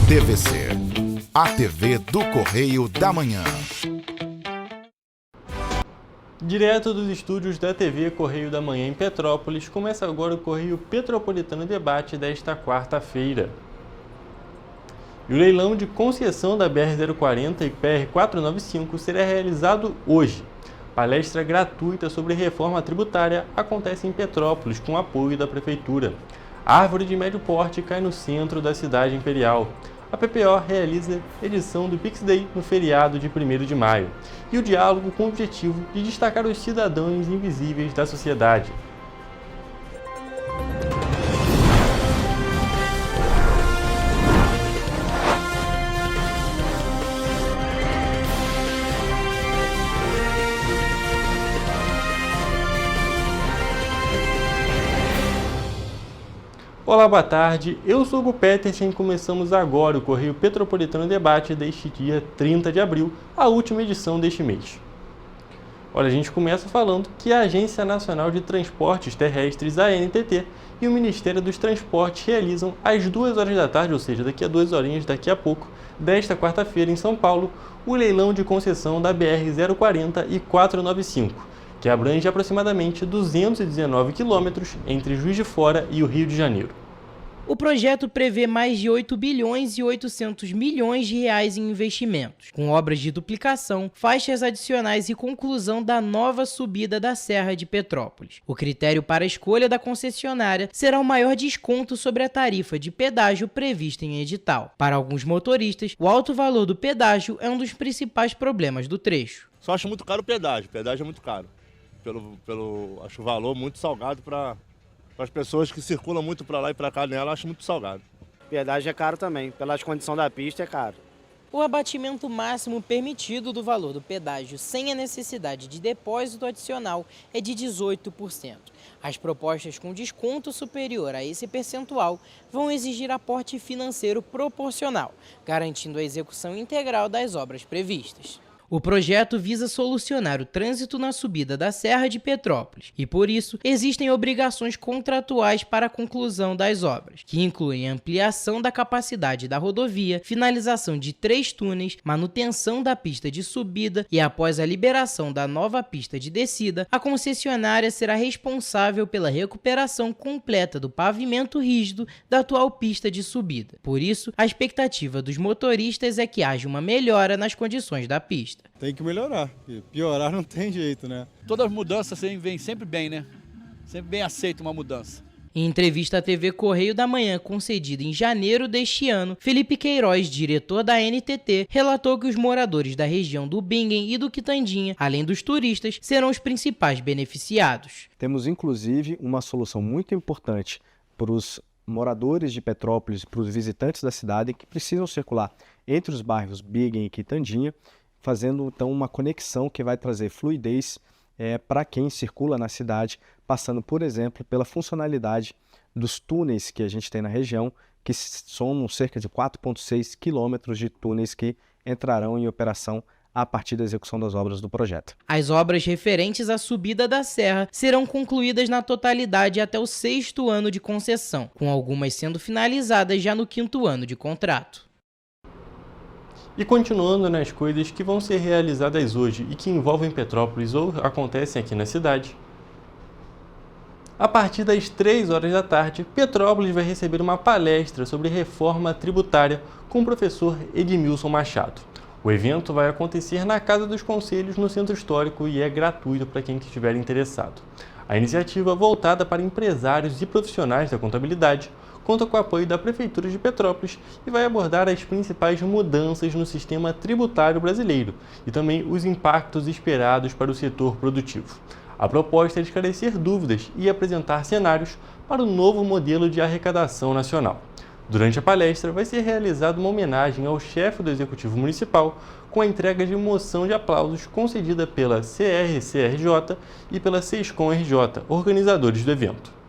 TVC, a TV do Correio da Manhã. Direto dos estúdios da TV Correio da Manhã em Petrópolis, começa agora o Correio Petropolitano Debate desta quarta-feira. E o leilão de concessão da BR-040 e PR-495 será realizado hoje. Palestra gratuita sobre reforma tributária acontece em Petrópolis com apoio da Prefeitura. A árvore de médio porte cai no centro da cidade imperial. A PPO realiza edição do Pix Day no feriado de 1º de maio. E o diálogo com o objetivo de destacar os cidadãos invisíveis da sociedade. Olá, boa tarde. Eu sou o Hugo Peterson e começamos agora o Correio Petropolitano Debate deste dia 30 de abril, a última edição deste mês. Olha, a gente começa falando que a Agência Nacional de Transportes Terrestres, a ANTT, e o Ministério dos Transportes realizam às 2 horas da tarde, ou seja, daqui a 2 horinhas, daqui a pouco, desta quarta-feira em São Paulo, o leilão de concessão da BR-040 e 495. Que abrange aproximadamente 219 quilômetros entre Juiz de Fora e o Rio de Janeiro. O projeto prevê mais de 8 bilhões e 800 milhões de reais em investimentos, com obras de duplicação, faixas adicionais e conclusão da nova subida da Serra de Petrópolis. O critério para a escolha da concessionária será o maior desconto sobre a tarifa de pedágio prevista em edital. Para alguns motoristas, o alto valor do pedágio é um dos principais problemas do trecho. Só acho muito caro o pedágio é muito caro. Acho o valor muito salgado para as pessoas que circulam muito para lá e para cá nela, acho muito salgado. Pedágio é caro também, pelas condições da pista é caro. O abatimento máximo permitido do valor do pedágio sem a necessidade de depósito adicional é de 18%. As propostas com desconto superior a esse percentual vão exigir aporte financeiro proporcional, garantindo a execução integral das obras previstas. O projeto visa solucionar o trânsito na subida da Serra de Petrópolis e, por isso, existem obrigações contratuais para a conclusão das obras, que incluem ampliação da capacidade da rodovia, finalização de 3 túneis, manutenção da pista de subida e, após a liberação da nova pista de descida, a concessionária será responsável pela recuperação completa do pavimento rígido da atual pista de subida. Por isso, a expectativa dos motoristas é que haja uma melhora nas condições da pista. Tem que melhorar, piorar não tem jeito, né? Todas as mudanças vêm sempre bem, né? Sempre bem aceita uma mudança. Em entrevista à TV Correio da Manhã, concedida em janeiro deste ano, Felipe Queiroz, diretor da ANTT, relatou que os moradores da região do Bingen e do Quitandinha, além dos turistas, serão os principais beneficiados. Temos, inclusive, uma solução muito importante para os moradores de Petrópolis, para os visitantes da cidade que precisam circular entre os bairros Bingen e Quitandinha, fazendo então uma conexão que vai trazer fluidez para quem circula na cidade, passando, por exemplo, pela funcionalidade dos túneis que a gente tem na região, que somam cerca de 4,6 quilômetros de túneis que entrarão em operação a partir da execução das obras do projeto. As obras referentes à subida da serra serão concluídas na totalidade até o 6º ano de concessão, com algumas sendo finalizadas já no 5º ano de contrato. E continuando nas coisas que vão ser realizadas hoje e que envolvem Petrópolis ou acontecem aqui na cidade, a partir das 3 horas da tarde, Petrópolis vai receber uma palestra sobre reforma tributária com o professor Edmilson Machado. O evento vai acontecer na Casa dos Conselhos, no Centro Histórico, e é gratuito para quem estiver interessado. A iniciativa, voltada para empresários e profissionais da contabilidade, conta com o apoio da Prefeitura de Petrópolis e vai abordar as principais mudanças no sistema tributário brasileiro e também os impactos esperados para o setor produtivo. A proposta é esclarecer dúvidas e apresentar cenários para o novo modelo de arrecadação nacional. Durante a palestra, vai ser realizada uma homenagem ao chefe do Executivo Municipal com a entrega de moção de aplausos concedida pela CRCRJ e pela Sescom RJ, organizadores do evento.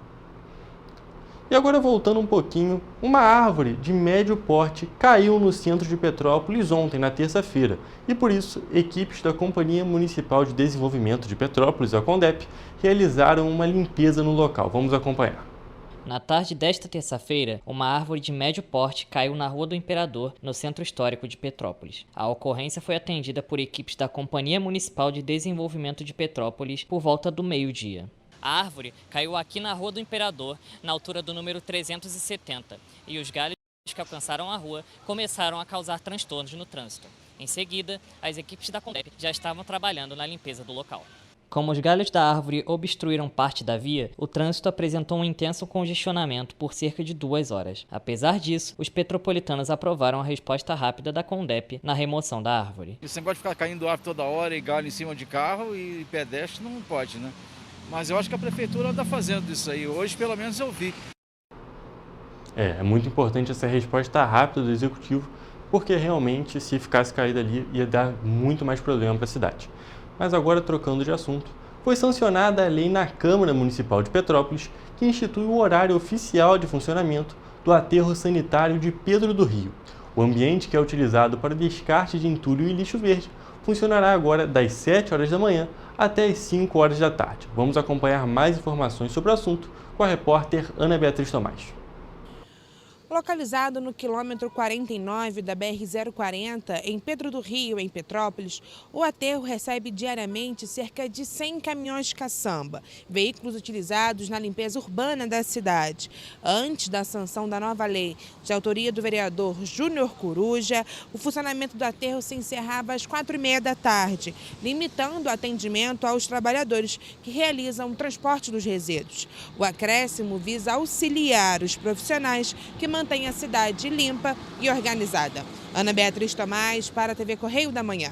E agora, voltando um pouquinho, uma árvore de médio porte caiu no centro de Petrópolis ontem, na terça-feira, e por isso, equipes da Companhia Municipal de Desenvolvimento de Petrópolis, a CONDEP, realizaram uma limpeza no local. Vamos acompanhar. Na tarde desta terça-feira, uma árvore de médio porte caiu na Rua do Imperador, no centro histórico de Petrópolis. A ocorrência foi atendida por equipes da Companhia Municipal de Desenvolvimento de Petrópolis por volta do meio-dia. A árvore caiu aqui na Rua do Imperador, na altura do número 370, e os galhos que alcançaram a rua começaram a causar transtornos no trânsito. Em seguida, as equipes da CONDEP já estavam trabalhando na limpeza do local. Como os galhos da árvore obstruíram parte da via, o trânsito apresentou um intenso congestionamento por cerca de 2 horas. Apesar disso, os petropolitanos aprovaram a resposta rápida da CONDEP na remoção da árvore. Esse negócio de ficar caindo árvore toda hora e galho em cima de carro e pedestre não pode, né? Mas eu acho que a prefeitura está fazendo isso aí. Hoje, pelo menos, eu vi. É muito importante essa resposta rápida do executivo, porque realmente, se ficasse caído ali, ia dar muito mais problema para a cidade. Mas agora, trocando de assunto, foi sancionada a lei na Câmara Municipal de Petrópolis que institui o horário oficial de funcionamento do aterro sanitário de Pedro do Rio. O ambiente, que é utilizado para descarte de entulho e lixo verde, funcionará agora das 7 horas da manhã até as 5 horas da tarde. Vamos acompanhar mais informações sobre o assunto com a repórter Ana Beatriz Tomás. Localizado no quilômetro 49 da BR-040, em Pedro do Rio, em Petrópolis, o aterro recebe diariamente cerca de 100 caminhões de caçamba, veículos utilizados na limpeza urbana da cidade. Antes da sanção da nova lei, de autoria do vereador Júnior Coruja, o funcionamento do aterro se encerrava às 4h30 da tarde, limitando o atendimento aos trabalhadores que realizam o transporte dos resíduos. O acréscimo visa auxiliar os profissionais que mantém a cidade limpa e organizada. Ana Beatriz Tomás, para a TV Correio da Manhã.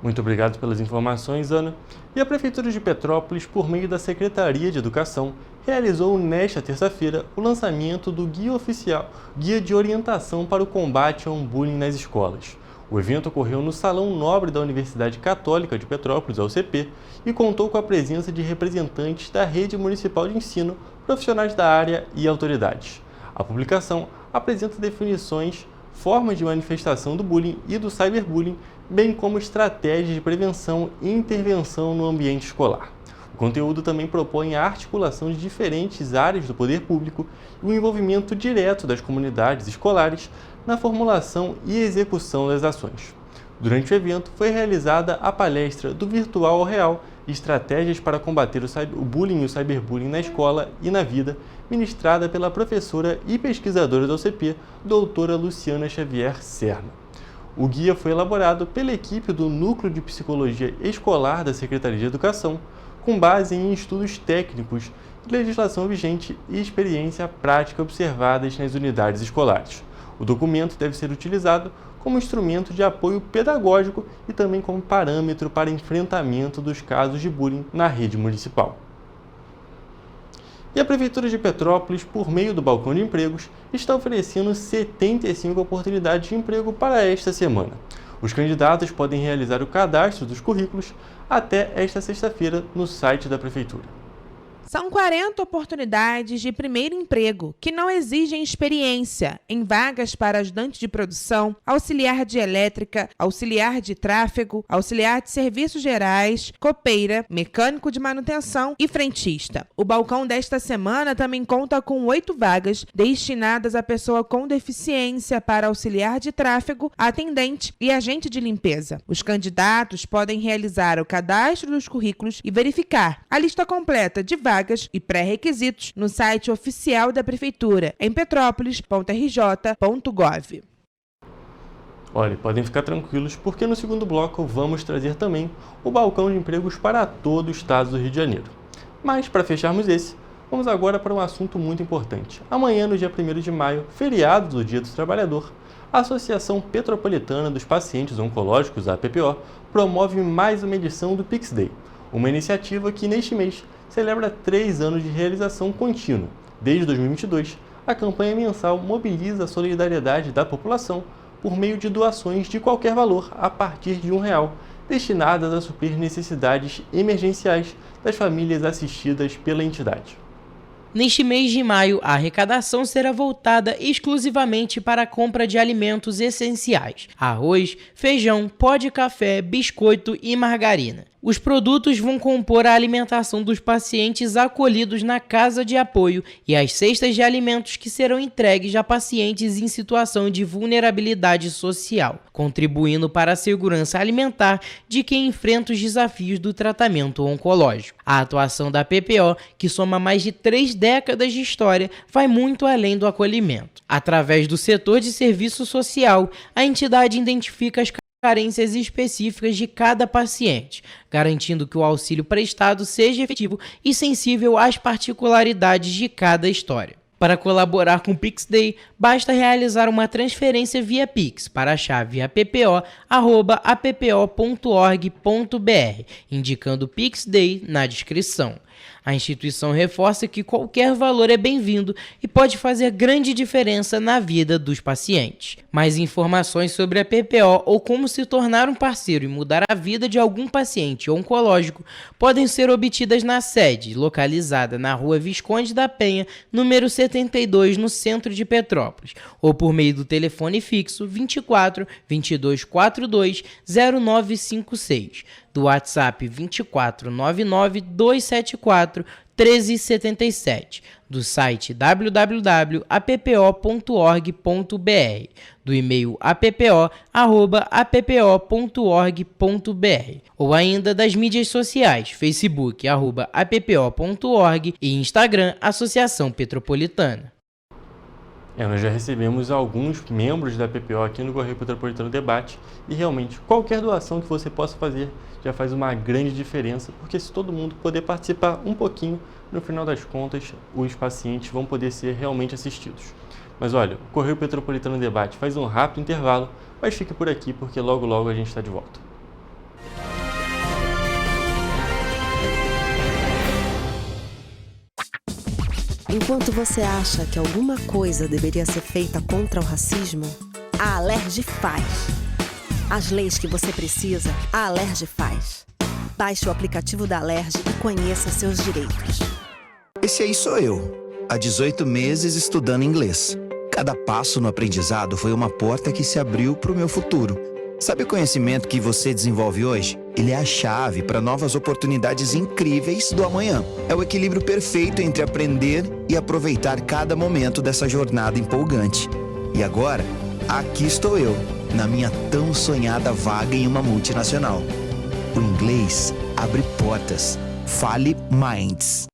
Muito obrigado pelas informações, Ana. E a Prefeitura de Petrópolis, por meio da Secretaria de Educação, realizou nesta terça-feira o lançamento do Guia Oficial, Guia de Orientação para o Combate ao Bullying nas Escolas. O evento ocorreu no Salão Nobre da Universidade Católica de Petrópolis, a UCP, e contou com a presença de representantes da Rede Municipal de Ensino, profissionais da área e autoridades. A publicação apresenta definições, formas de manifestação do bullying e do cyberbullying, bem como estratégias de prevenção e intervenção no ambiente escolar. O conteúdo também propõe a articulação de diferentes áreas do poder público e o envolvimento direto das comunidades escolares na formulação e execução das ações. Durante o evento, foi realizada a palestra Do Virtual ao Real, Estratégias para combater o bullying e o cyberbullying na escola e na vida, ministrada pela professora e pesquisadora da UCP, doutora Luciana Xavier Serna. O guia foi elaborado pela equipe do Núcleo de Psicologia Escolar da Secretaria de Educação, com base em estudos técnicos, legislação vigente e experiência prática observadas nas unidades escolares. O documento deve ser utilizado como instrumento de apoio pedagógico e também como parâmetro para enfrentamento dos casos de bullying na rede municipal. E a Prefeitura de Petrópolis, por meio do Balcão de Empregos, está oferecendo 75 oportunidades de emprego para esta semana. Os candidatos podem realizar o cadastro dos currículos até esta sexta-feira no site da Prefeitura. São 40 oportunidades de primeiro emprego que não exigem experiência em vagas para ajudante de produção, auxiliar de elétrica, auxiliar de tráfego, auxiliar de serviços gerais, copeira, mecânico de manutenção e frentista. O balcão desta semana também conta com 8 vagas destinadas à pessoa com deficiência para auxiliar de tráfego, atendente e agente de limpeza. Os candidatos podem realizar o cadastro dos currículos e verificar a lista completa de vagas e pré-requisitos no site oficial da Prefeitura, em petrópolis.rj.gov. Olha, podem ficar tranquilos, porque no segundo bloco vamos trazer também o balcão de empregos para todo o estado do Rio de Janeiro. Mas, para fecharmos esse, vamos agora para um assunto muito importante. Amanhã, no dia 1º de maio, feriado do Dia do Trabalhador, a Associação Petropolitana dos Pacientes Oncológicos, a PPO, promove mais uma edição do Pix Day, uma iniciativa que, neste mês, celebra 3 anos de realização contínua. Desde 2022, a campanha mensal mobiliza a solidariedade da população por meio de doações de qualquer valor a partir de R$1, destinadas a suprir necessidades emergenciais das famílias assistidas pela entidade. Neste mês de maio, a arrecadação será voltada exclusivamente para a compra de alimentos essenciais: arroz, feijão, pó de café, biscoito e margarina. Os produtos vão compor a alimentação dos pacientes acolhidos na casa de apoio e as cestas de alimentos que serão entregues a pacientes em situação de vulnerabilidade social, contribuindo para a segurança alimentar de quem enfrenta os desafios do tratamento oncológico. A atuação da PPO, que soma mais de 3 décadas de história, vai muito além do acolhimento. Através do setor de serviço social, a entidade identifica as carências específicas de cada paciente, garantindo que o auxílio prestado seja efetivo e sensível às particularidades de cada história. Para colaborar com o PixDay, basta realizar uma transferência via Pix para a chave appo@appo.org.br, indicando PixDay na descrição. A instituição reforça que qualquer valor é bem-vindo e pode fazer grande diferença na vida dos pacientes. Mais informações sobre a PPO ou como se tornar um parceiro e mudar a vida de algum paciente oncológico podem ser obtidas na sede, localizada na Rua Visconde da Penha, número 72, no centro de Petrópolis, ou por meio do telefone fixo 24 2242 0956. Do WhatsApp 2499 274 1377, do site www.appo.org.br, do e-mail appo@appo.org.br, ou ainda das mídias sociais, Facebook @appo.org e Instagram Associação Petropolitana. Nós já recebemos alguns membros da PPO aqui no Correio Petropolitano Debate e realmente qualquer doação que você possa fazer já faz uma grande diferença, porque se todo mundo puder participar um pouquinho, no final das contas os pacientes vão poder ser realmente assistidos. Mas olha, o Correio Petropolitano Debate faz um rápido intervalo, mas fique por aqui porque logo logo a gente está de volta. Enquanto você acha que alguma coisa deveria ser feita contra o racismo, a Alerj faz. As leis que você precisa, a Alerj faz. Baixe o aplicativo da Alerj e conheça seus direitos. Esse aí sou eu, há 18 meses estudando inglês. Cada passo no aprendizado foi uma porta que se abriu para o meu futuro. Sabe o conhecimento que você desenvolve hoje? Ele é a chave para novas oportunidades incríveis do amanhã. É o equilíbrio perfeito entre aprender e aproveitar cada momento dessa jornada empolgante. E agora, aqui estou eu, na minha tão sonhada vaga em uma multinacional. O inglês abre portas. Fale Minds.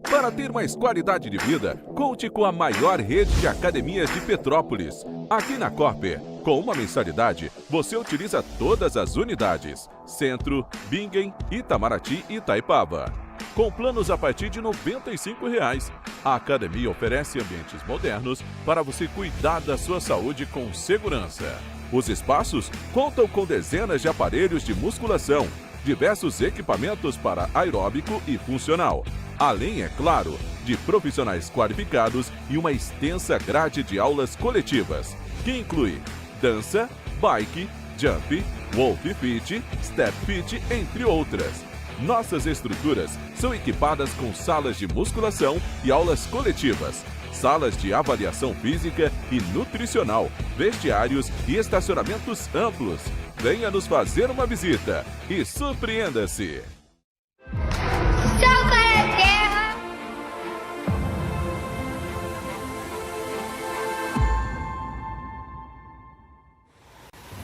Para ter mais qualidade de vida, conte com a maior rede de academias de Petrópolis. Aqui na Corper, com uma mensalidade, você utiliza todas as unidades: Centro, Bingen, Itamaraty e Itaipava. Com planos a partir de R$ 95,00. A academia oferece ambientes modernos para você cuidar da sua saúde com segurança. Os espaços contam com dezenas de aparelhos de musculação, diversos equipamentos para aeróbico e funcional. Além, é claro, de profissionais qualificados e uma extensa grade de aulas coletivas, que inclui dança, bike, jump, wolf fit, step fit, entre outras. Nossas estruturas são equipadas com salas de musculação e aulas coletivas, salas de avaliação física e nutricional, vestiários e estacionamentos amplos. Venha nos fazer uma visita e surpreenda-se!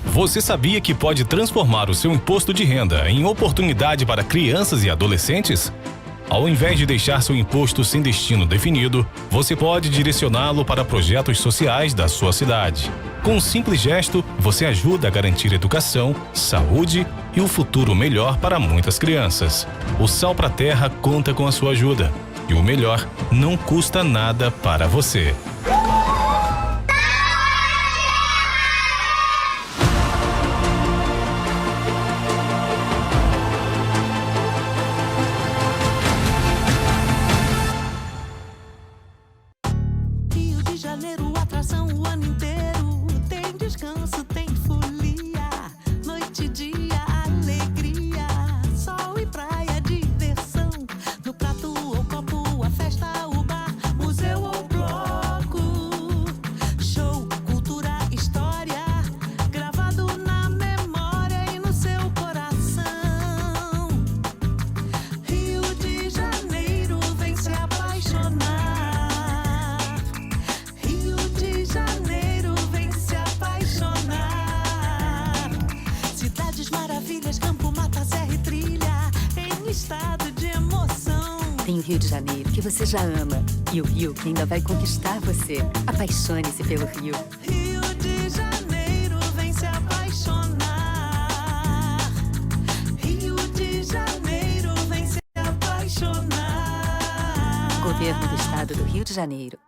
Você sabia que pode transformar o seu imposto de renda em oportunidade para crianças e adolescentes? Ao invés de deixar seu imposto sem destino definido, você pode direcioná-lo para projetos sociais da sua cidade. Com um simples gesto, você ajuda a garantir educação, saúde e um futuro melhor para muitas crianças. O Sal pra Terra conta com a sua ajuda. E o melhor, não custa nada para você. Noite, dia, alegria, sol e praia, diversão. No prato Tem o Rio de Janeiro, que você já ama. E o Rio, que ainda vai conquistar você. Apaixone-se pelo Rio. Rio de Janeiro, vem se apaixonar. Rio de Janeiro, vem se apaixonar. Governo do Estado do Rio de Janeiro.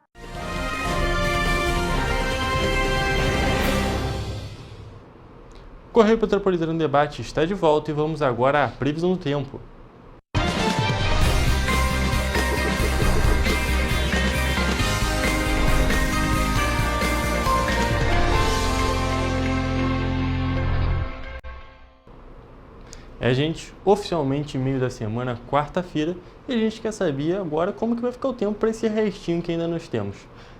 Correio Petropolitano Debate está de volta e vamos agora à previsão do tempo. Gente, oficialmente meio da semana, quarta-feira, e a gente quer saber agora como que vai ficar o tempo para esse restinho que ainda nós temos.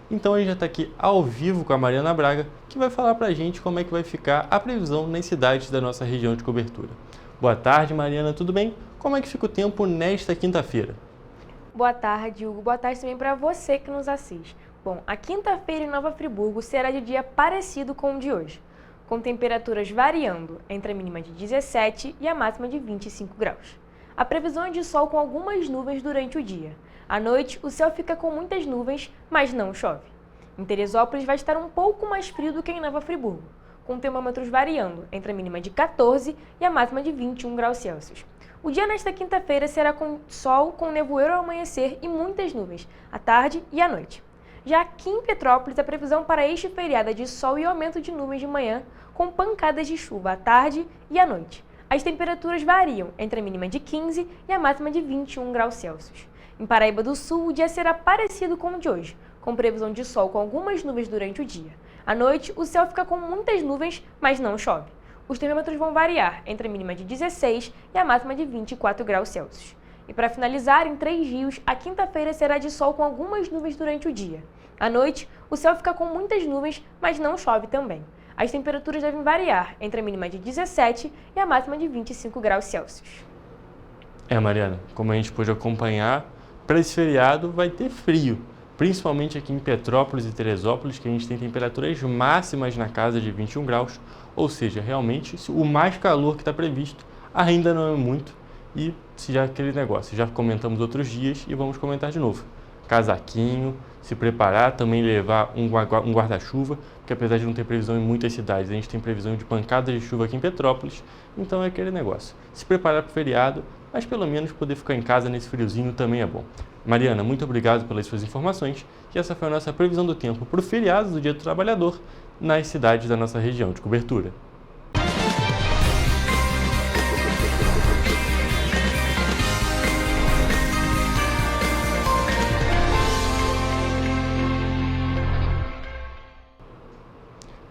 Então a gente já está aqui ao vivo com a Mariana Braga, que vai falar para a gente como é que vai ficar a previsão nas cidades da nossa região de cobertura. Boa tarde, Mariana, tudo bem? Como é que fica o tempo nesta quinta-feira? Boa tarde, Hugo. Boa tarde também para você que nos assiste. Bom, a quinta-feira em Nova Friburgo será de dia parecido com o de hoje, com temperaturas variando entre a mínima de 17 e a máxima de 25 graus. A previsão é de sol com algumas nuvens durante o dia. À noite, o céu fica com muitas nuvens, mas não chove. Em Teresópolis vai estar um pouco mais frio do que em Nova Friburgo, com termômetros variando entre a mínima de 14 e a máxima de 21 graus Celsius. O dia nesta quinta-feira será com sol, com nevoeiro ao amanhecer e muitas nuvens, à tarde e à noite. Já aqui em Petrópolis, a previsão para este feriado é de sol e aumento de nuvens de manhã, com pancadas de chuva à tarde e à noite. As temperaturas variam entre a mínima de 15 e a máxima de 21 graus Celsius. Em Paraíba do Sul, o dia será parecido com o de hoje, com previsão de sol com algumas nuvens durante o dia. À noite, o céu fica com muitas nuvens, mas não chove. Os termômetros vão variar entre a mínima de 16 e a máxima de 24 graus Celsius. E para finalizar, em Três Rios, a quinta-feira será de sol com algumas nuvens durante o dia. À noite, o céu fica com muitas nuvens, mas não chove também. As temperaturas devem variar entre a mínima de 17 e a máxima de 25 graus Celsius. Mariana, como a gente pôde acompanhar, para esse feriado vai ter frio, principalmente aqui em Petrópolis e Teresópolis, que a gente tem temperaturas máximas na casa de 21 graus, ou seja, realmente o mais calor que está previsto ainda não é muito, e já aquele negócio, já comentamos outros dias e vamos comentar de novo. Casaquinho, se preparar, também levar um guarda-chuva, porque apesar de não ter previsão em muitas cidades, a gente tem previsão de pancadas de chuva aqui em Petrópolis, então é aquele negócio. Se preparar para o feriado, mas pelo menos poder ficar em casa nesse friozinho também é bom. Mariana, muito obrigado pelas suas informações, e essa foi a nossa previsão do tempo para o feriado do Dia do Trabalhador nas cidades da nossa região de cobertura.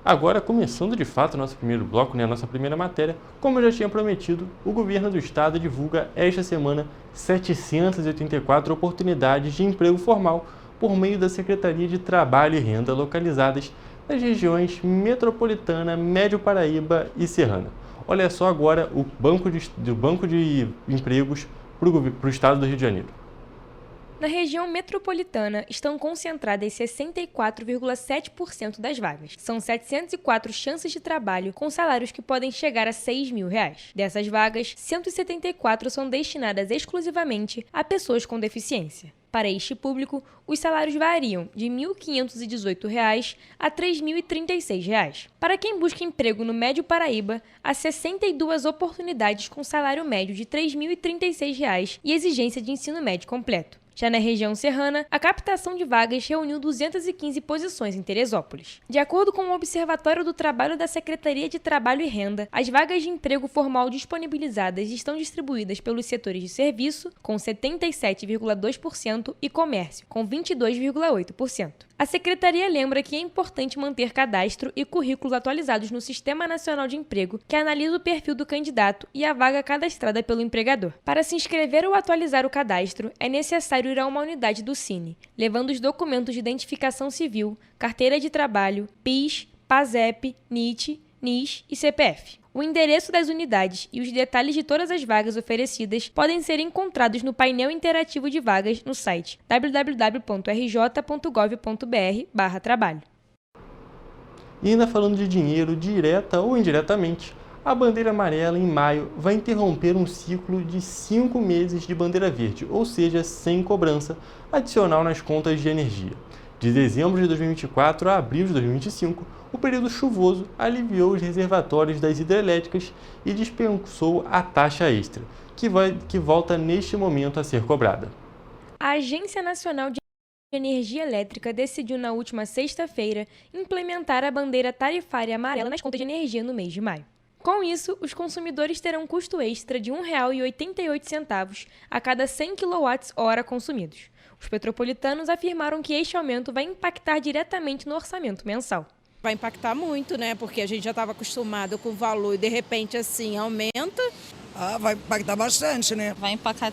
Agora, começando de fato o nosso primeiro bloco, a nossa primeira matéria, como eu já tinha prometido, o governo do estado divulga esta semana 784 oportunidades de emprego formal por meio da Secretaria de Trabalho e Renda localizadas nas regiões Metropolitana, Médio Paraíba e Serrana. Olha só agora o banco de empregos para o estado do Rio de Janeiro. Na região metropolitana estão concentradas 64,7% das vagas. São 704 chances de trabalho com salários que podem chegar a R$ 6.000. Dessas vagas, 174 são destinadas exclusivamente a pessoas com deficiência. Para este público, os salários variam de R$ 1.518 a R$ 3.036. Para quem busca emprego no Médio Paraíba, há 62 oportunidades com salário médio de R$ 3.036 e exigência de ensino médio completo. Já na região serrana, a captação de vagas reuniu 215 posições em Teresópolis. De acordo com o Observatório do Trabalho da Secretaria de Trabalho e Renda, as vagas de emprego formal disponibilizadas estão distribuídas pelos setores de serviço, com 77,2%, e comércio, com 22,8%. A Secretaria lembra que é importante manter cadastro e currículos atualizados no Sistema Nacional de Emprego, que analisa o perfil do candidato e a vaga cadastrada pelo empregador. Para se inscrever ou atualizar o cadastro, é necessário ir a uma unidade do Cine, levando os documentos de identificação civil, carteira de trabalho, PIS, PASEP, NIT, NIS e CPF. O endereço das unidades e os detalhes de todas as vagas oferecidas podem ser encontrados no painel interativo de vagas no site www.rj.gov.br/trabalho. E ainda falando de dinheiro, direta ou indiretamente, A bandeira amarela, em maio, vai interromper um ciclo de 5 meses de bandeira verde, ou seja, sem cobrança adicional nas contas de energia. De dezembro de 2024 a abril de 2025, o período chuvoso aliviou os reservatórios das hidrelétricas e dispensou a taxa extra, que volta neste momento a ser cobrada. A Agência Nacional de Energia Elétrica decidiu na última sexta-feira implementar a bandeira tarifária amarela nas contas de energia no mês de maio. Com isso, os consumidores terão um custo extra de R$ 1,88 a cada 100 kWh consumidos. Os petropolitanos afirmaram que este aumento vai impactar diretamente no orçamento mensal. Vai impactar muito, né? Porque a gente já estava acostumado com o valor e de repente assim aumenta. Vai impactar bastante, né? Vai impactar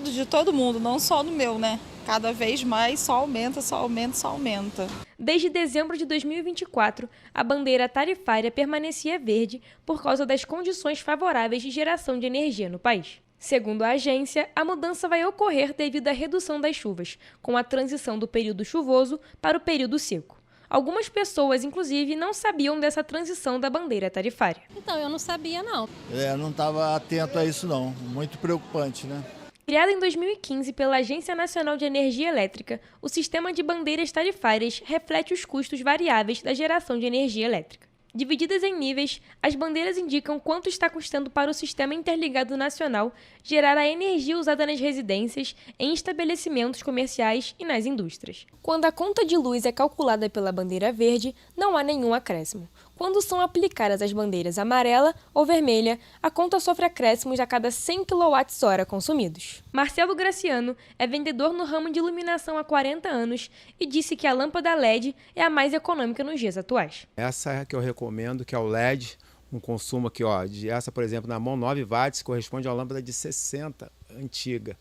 de todo mundo, não só no meu, né? Cada vez mais só aumenta, só aumenta, só aumenta. Desde dezembro de 2024, a bandeira tarifária permanecia verde por causa das condições favoráveis de geração de energia no país. Segundo a agência, a mudança vai ocorrer devido à redução das chuvas, com a transição do período chuvoso para o período seco. Algumas pessoas, inclusive, não sabiam dessa transição da bandeira tarifária. Então, eu não sabia, não. Não estava atento a isso, não. Muito preocupante, né? Criado em 2015 pela Agência Nacional de Energia Elétrica, o sistema de bandeiras tarifárias reflete os custos variáveis da geração de energia elétrica. Divididas em níveis, as bandeiras indicam quanto está custando para o Sistema Interligado Nacional gerar a energia usada nas residências, em estabelecimentos comerciais e nas indústrias. Quando a conta de luz é calculada pela bandeira verde, não há nenhum acréscimo. Quando são aplicadas as bandeiras amarela ou vermelha, a conta sofre acréscimos a cada 100 kWh consumidos. Marcelo Graciano é vendedor no ramo de iluminação há 40 anos e disse que a lâmpada LED é a mais econômica nos dias atuais. Essa é a que eu recomendo, que é o LED, um consumo aqui, essa, por exemplo, na mão 9 watts, corresponde a uma lâmpada de 60, antiga.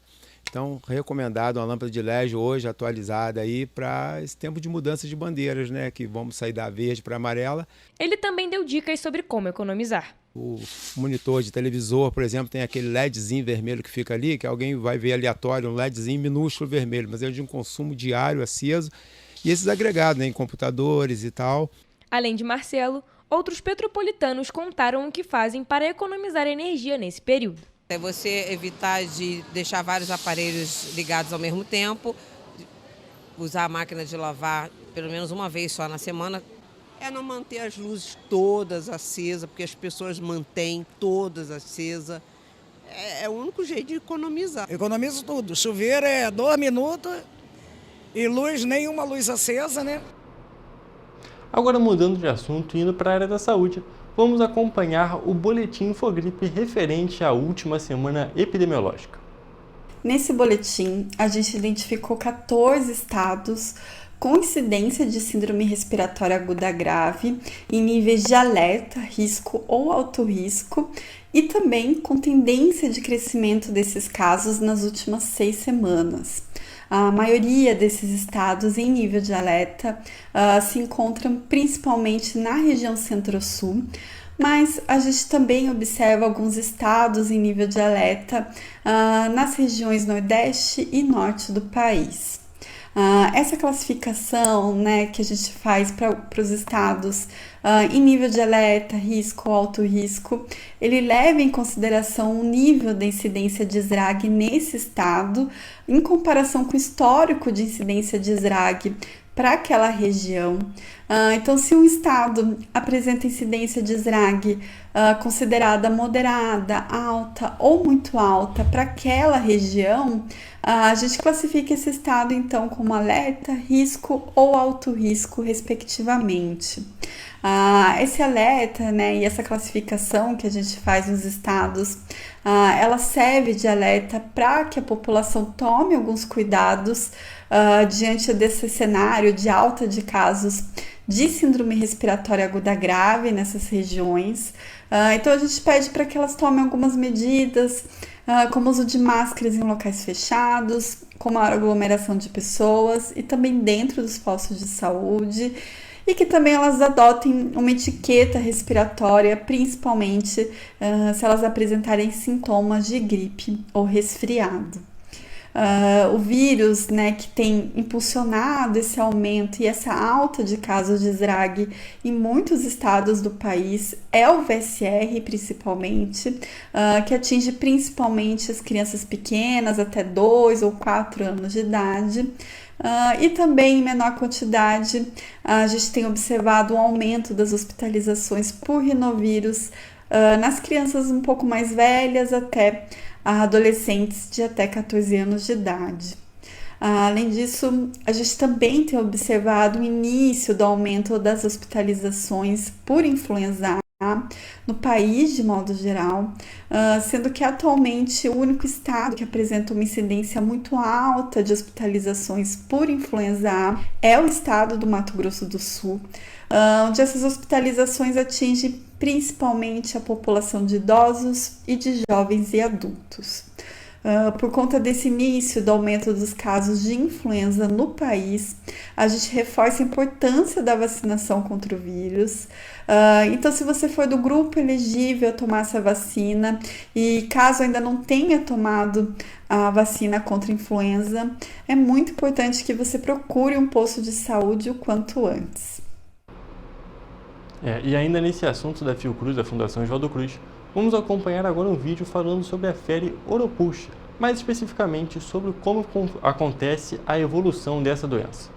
Então, recomendado uma lâmpada de LED hoje atualizada aí para esse tempo de mudança de bandeiras, né? Que vamos sair da verde para amarela. Ele também deu dicas sobre como economizar. O monitor de televisor, por exemplo, tem aquele LEDzinho vermelho que fica ali, que alguém vai ver aleatório, um LEDzinho minúsculo vermelho, mas é de um consumo diário aceso. E esses agregados, né, em computadores e tal. Além de Marcelo, outros petropolitanos contaram o que fazem para economizar energia nesse período. É você evitar de deixar vários aparelhos ligados ao mesmo tempo, usar a máquina de lavar pelo menos uma vez só na semana. É não manter as luzes todas acesas, porque as pessoas mantêm todas acesas. É o único jeito de economizar. Economizo tudo. Chuveiro é 2 minutos e luz, nenhuma luz acesa, né? Agora, mudando de assunto e indo para a área da saúde, vamos acompanhar o boletim Infogripe referente à última semana epidemiológica. Nesse boletim, a gente identificou 14 estados com incidência de síndrome respiratória aguda grave em níveis de alerta, risco ou alto risco e também com tendência de crescimento desses casos nas últimas 6 semanas. A maioria desses estados em nível de alerta se encontram principalmente na região centro-sul, mas a gente também observa alguns estados em nível de alerta nas regiões nordeste e norte do país. Essa classificação, né, que a gente faz para os estados em nível de alerta, risco ou alto risco, ele leva em consideração o nível da incidência de SRAG nesse estado, em comparação com o histórico de incidência de SRAG para aquela região. Então, se um estado apresenta incidência de SRAG considerada moderada, alta ou muito alta para aquela região, a gente classifica esse estado então como alerta, risco ou alto risco, respectivamente. Esse alerta, né, e essa classificação que a gente faz nos estados, ela serve de alerta para que a população tome alguns cuidados diante desse cenário de alta de casos de síndrome respiratória aguda grave nessas regiões. Então a gente pede para que elas tomem algumas medidas, como o uso de máscaras em locais fechados, com maior aglomeração de pessoas e também dentro dos postos de saúde, e que também elas adotem uma etiqueta respiratória, principalmente se elas apresentarem sintomas de gripe ou resfriado. O vírus, né, que tem impulsionado esse aumento e essa alta de casos de Zrag em muitos estados do país é o VSR, principalmente, que atinge principalmente as crianças pequenas, até 2 ou 4 anos de idade. E também em menor quantidade, a gente tem observado um aumento das hospitalizações por rinovírus nas crianças um pouco mais velhas até adolescentes de até 14 anos de idade. Além disso, a gente também tem observado o início do aumento das hospitalizações por influenza A no país de modo geral, sendo que atualmente o único estado que apresenta uma incidência muito alta de hospitalizações por influenza A é o estado do Mato Grosso do Sul, onde essas hospitalizações atingem principalmente a população de idosos e de jovens e adultos. Por conta desse início do aumento dos casos de influenza no país, a gente reforça a importância da vacinação contra o vírus. Então, se você for do grupo elegível a tomar essa vacina e caso ainda não tenha tomado a vacina contra a influenza, é muito importante que você procure um posto de saúde o quanto antes. E ainda nesse assunto da Fiocruz, da Fundação Oswaldo Cruz, vamos acompanhar agora um vídeo falando sobre a febre Oropouche, mais especificamente sobre como acontece a evolução dessa doença.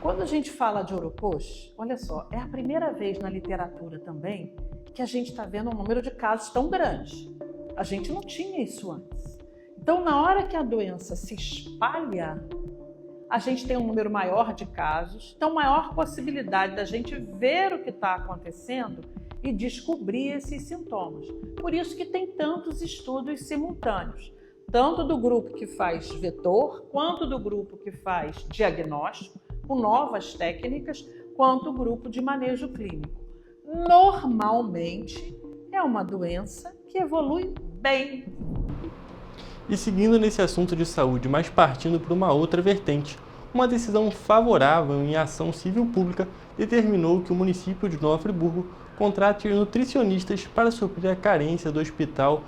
Quando a gente fala de Oropouche, olha só, é a primeira vez na literatura também que a gente está vendo um número de casos tão grande. A gente não tinha isso antes. Então, na hora que a doença se espalha, a gente tem um número maior de casos, então maior possibilidade da gente ver o que está acontecendo e descobrir esses sintomas. Por isso que tem tantos estudos simultâneos, tanto do grupo que faz vetor, quanto do grupo que faz diagnóstico, com novas técnicas, quanto o grupo de manejo clínico. Normalmente, é uma doença que evolui bem. E seguindo nesse assunto de saúde, mas partindo para uma outra vertente, uma decisão favorável em ação civil pública determinou que o município de Nova Friburgo contrate nutricionistas para suprir a carência do hospital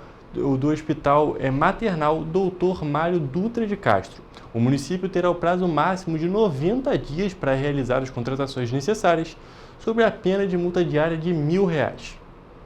maternal Dr. Mário Dutra de Castro. O município terá o prazo máximo de 90 dias para realizar as contratações necessárias, sob a pena de multa diária de R$1.000.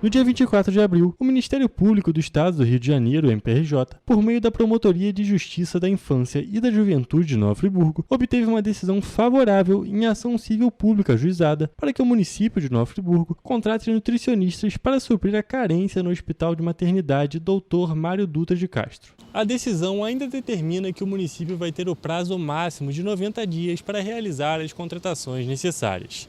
No dia 24 de abril, o Ministério Público do Estado do Rio de Janeiro, MPRJ, por meio da Promotoria de Justiça da Infância e da Juventude de Nova Friburgo, obteve uma decisão favorável em ação civil pública ajuizada para que o município de Nova Friburgo contrate nutricionistas para suprir a carência no Hospital de Maternidade Dr. Mário Dutra de Castro. A decisão ainda determina que o município vai ter o prazo máximo de 90 dias para realizar as contratações necessárias.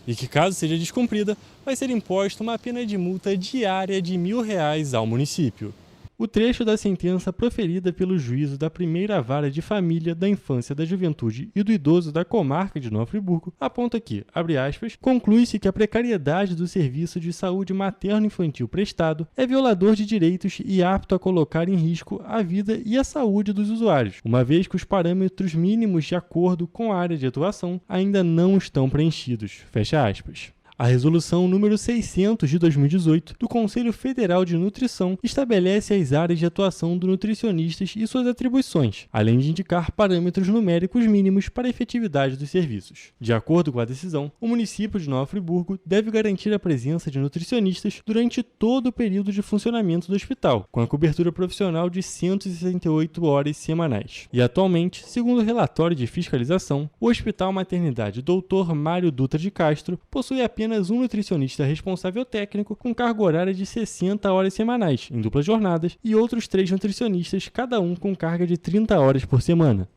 E que, caso seja descumprida, vai ser imposta uma pena de multa diária de R$1.000 ao município. O trecho da sentença proferida pelo juízo da Primeira Vara de Família, da Infância, da Juventude e do Idoso da Comarca de Nova Friburgo aponta que, abre aspas, conclui-se que a precariedade do serviço de saúde materno-infantil prestado é violador de direitos e apto a colocar em risco a vida e a saúde dos usuários, uma vez que os parâmetros mínimos de acordo com a área de atuação ainda não estão preenchidos. Fecha aspas. A Resolução número 600 de 2018 do Conselho Federal de Nutrição estabelece as áreas de atuação do nutricionistas e suas atribuições, além de indicar parâmetros numéricos mínimos para a efetividade dos serviços. De acordo com a decisão, o município de Nova Friburgo deve garantir a presença de nutricionistas durante todo o período de funcionamento do hospital, com a cobertura profissional de 168 horas semanais. E atualmente, segundo o relatório de fiscalização, o Hospital Maternidade Dr. Mário Dutra de Castro possui apenas um nutricionista responsável técnico com carga horária de 60 horas semanais, em duplas jornadas, e outros 3 nutricionistas, cada um com carga de 30 horas por semana.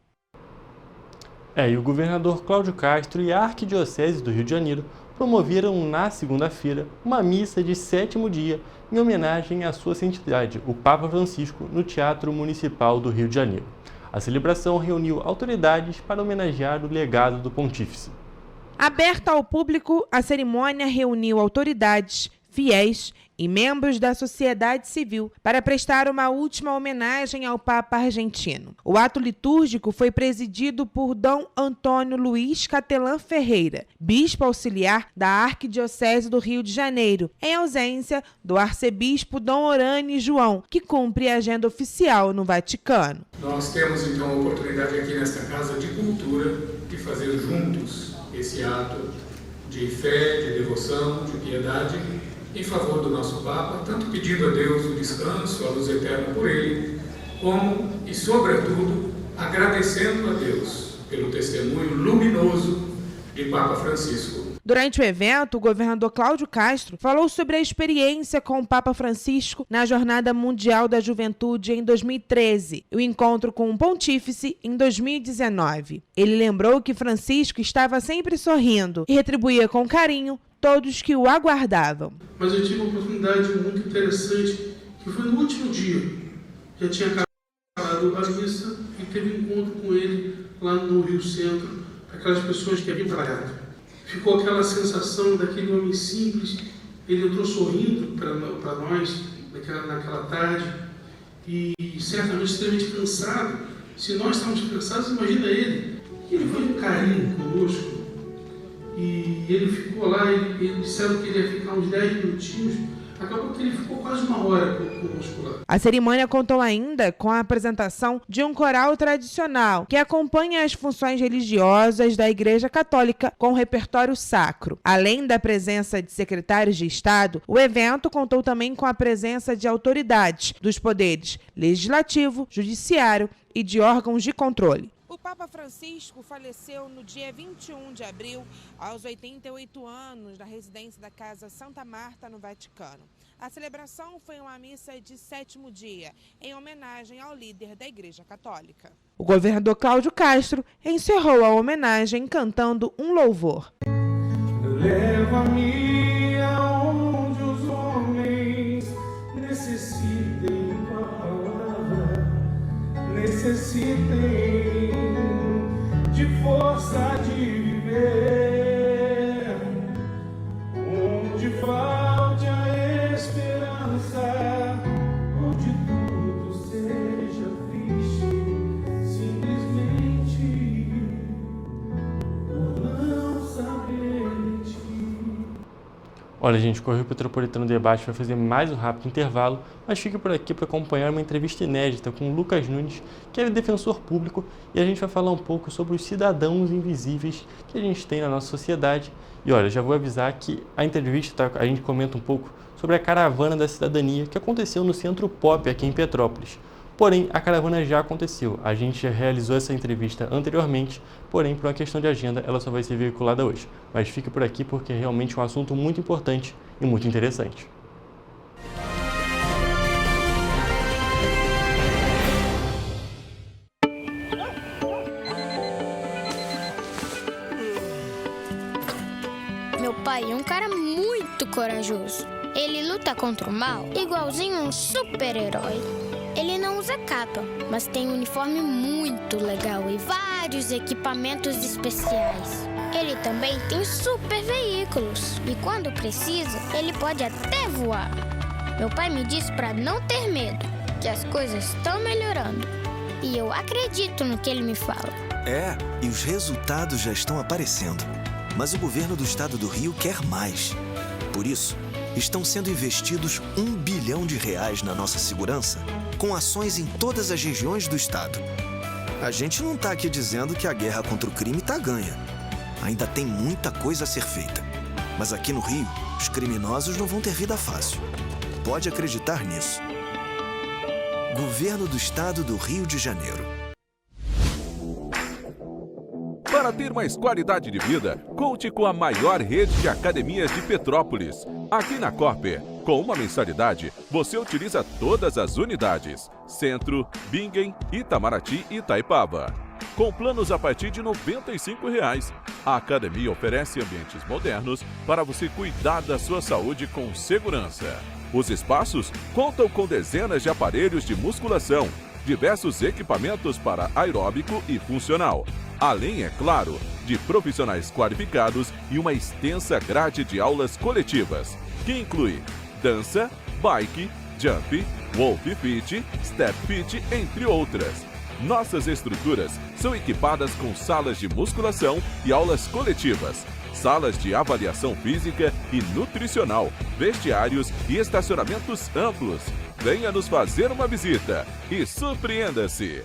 E o governador Cláudio Castro e a Arquidiocese do Rio de Janeiro promoveram na segunda-feira uma missa de 7º dia em homenagem à sua santidade, o Papa Francisco, no Teatro Municipal do Rio de Janeiro. A celebração reuniu autoridades para homenagear o legado do pontífice. Aberta ao público, a cerimônia reuniu autoridades, fiéis e membros da sociedade civil para prestar uma última homenagem ao Papa argentino. O ato litúrgico foi presidido por Dom Antônio Luiz Catelã Ferreira, bispo auxiliar da Arquidiocese do Rio de Janeiro, em ausência do arcebispo Dom Orane João, que cumpre a agenda oficial no Vaticano. Nós temos então a oportunidade aqui nesta Casa de Cultura de fazer juntos esse ato de fé, de devoção, de piedade em favor do nosso Papa, tanto pedindo a Deus o descanso, a luz eterna por ele, como e sobretudo agradecendo a Deus pelo testemunho luminoso de Papa Francisco. Durante o evento, o governador Cláudio Castro falou sobre a experiência com o Papa Francisco na Jornada Mundial da Juventude em 2013 e o encontro com o Pontífice em 2019. Ele lembrou que Francisco estava sempre sorrindo e retribuía com carinho todos que o aguardavam. Mas eu tive uma oportunidade muito interessante, que foi no último dia. Já tinha acabado a missa e teve um encontro com ele lá no Rio Centro, aquelas pessoas que haviam trabalhado. Ficou aquela sensação daquele homem simples, ele entrou sorrindo para nós naquela tarde e certamente extremamente cansado. Se nós estamos cansados, imagina ele. Ele foi com carinho conosco e ele ficou lá, ele disseram que ele ia ficar uns 10 minutinhos, acabou que ele ficou quase uma hora conosco lá. A cerimônia contou ainda com a apresentação de um coral tradicional que acompanha as funções religiosas da Igreja Católica com repertório sacro. Além da presença de secretários de Estado, o evento contou também com a presença de autoridades dos poderes legislativo, judiciário e de órgãos de controle. O Papa Francisco faleceu no dia 21 de abril, aos 88 anos, na residência da Casa Santa Marta, no Vaticano. A celebração foi uma missa de 7º dia, em homenagem ao líder da Igreja Católica. O governador Cláudio Castro encerrou a homenagem cantando um louvor. Leva-me aonde os homens necessitem palavra, necessitem de força de viver, onde falte a esperança, onde tudo seja triste, simplesmente por não saber de ti. Olha, gente, o Correio Petropolitano Debate vai fazer mais um rápido intervalo, mas fique por aqui para acompanhar uma entrevista inédita com o Lucas Nunes, que é defensor público, e a gente vai falar um pouco sobre os cidadãos invisíveis que a gente tem na nossa sociedade. E olha, já vou avisar que a entrevista, a gente comenta um pouco sobre a Caravana da Cidadania, que aconteceu no Centro Pop aqui em Petrópolis. Porém, a caravana já aconteceu, a gente já realizou essa entrevista anteriormente, porém, por uma questão de agenda, ela só vai ser veiculada hoje. Mas fique por aqui porque é realmente um assunto muito importante e muito interessante. Meu pai é um cara muito corajoso. Ele luta contra o mal igualzinho um super-herói. Ele não usa capa, mas tem um uniforme muito legal e vários equipamentos especiais. Ele também tem super veículos e quando precisa, ele pode até voar. Meu pai me disse para não ter medo, que as coisas estão melhorando. E eu acredito no que ele me fala. É, e os resultados já estão aparecendo. Mas o governo do estado do Rio quer mais. Por isso, estão sendo investidos R$ 1 bilhão na nossa segurança, com ações em todas as regiões do estado. A gente não está aqui dizendo que a guerra contra o crime está ganha. Ainda tem muita coisa a ser feita. Mas aqui no Rio, os criminosos não vão ter vida fácil. Pode acreditar nisso. Governo do Estado do Rio de Janeiro. Para ter mais qualidade de vida, conte com a maior rede de academias de Petrópolis. Aqui na Corper, com uma mensalidade, você utiliza todas as unidades: Centro, Bingen, Itamaraty e Itaipava. Com planos a partir de R$ 95,00. A academia oferece ambientes modernos para você cuidar da sua saúde com segurança. Os espaços contam com dezenas de aparelhos de musculação, diversos equipamentos para aeróbico e funcional, além, é claro, de profissionais qualificados e uma extensa grade de aulas coletivas. que inclui dança, bike, jump, wolf fit, step fit, entre outras. Nossas estruturas são equipadas com salas de musculação e aulas coletivas, salas de avaliação física e nutricional, vestiários e estacionamentos amplos. Venha nos fazer uma visita e surpreenda-se!